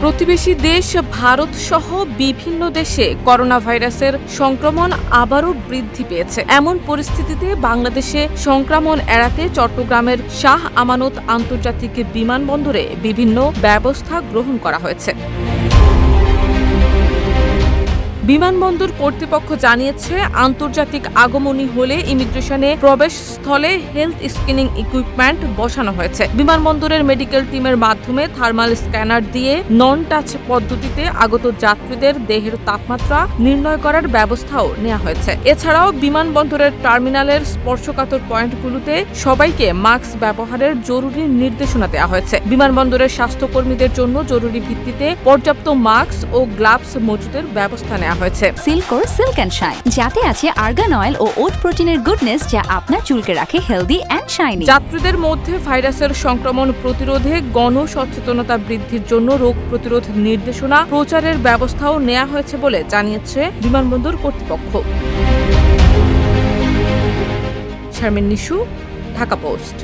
প্রতিবেশী দেশ ভারত সহ বিভিন্ন দেশে করোনা ভাইরাসের সংক্রমণ আবারও বৃদ্ধি পেয়েছে। এমন পরিস্থিতিতে বাংলাদেশে সংক্রমণ এড়াতে চট্টগ্রামের শাহ আমানত আন্তর্জাতিক বিমানবন্দরে বিভিন্ন ব্যবস্থা গ্রহণ করা হয়েছে। বিমানবন্দর কর্তৃপক্ষ জানিয়েছে, আন্তর্জাতিক আগমনী হলে ইমিগ্রেশনে প্রবেশস্থলে হেলথ স্ক্রিনিং ইকুইপমেন্ট বসানো হয়েছে। বিমানবন্দরের মেডিকেল টিমের মাধ্যমে থার্মাল স্ক্যানার দিয়ে নন টাচ পদ্ধতিতে আগত যাত্রীদের দেহের তাপমাত্রা নির্ণয় করার ব্যবস্থাও নেওয়া হয়েছে। এছাড়াও বিমানবন্দরের টার্মিনালের স্পর্শকাতর পয়েন্টগুলোতে সবাইকে মাস্ক ব্যবহারের জরুরি নির্দেশনা দেওয়া হয়েছে। বিমানবন্দরের স্বাস্থ্যকর্মীদের জন্য জরুরি ভিত্তিতে পর্যাপ্ত মাস্ক ও গ্লাভস মজুদের ব্যবস্থা নেওয়া হয়েছে। সিল্কোর সিল্ক অ্যান্ড শাইন, যাতে আছে আর্গান অয়েল ও ওট প্রোটিনের গুডনেস, যা আপনার চুলকে রাখে হেলদি অ্যান্ড শাইনি। যাত্রীদের মধ্যে ভাইরাসের সংক্রমণ প্রতিরোধে গণসচেতনতা বৃদ্ধির জন্য রোগ প্রতিরোধ নির্দেশনা প্রচারের ব্যবস্থাও নেওয়া হয়েছে বলে জানিয়েছে বিমানবন্দর কর্তৃপক্ষ। শারমিন নিশু, ঢাকা পোস্ট।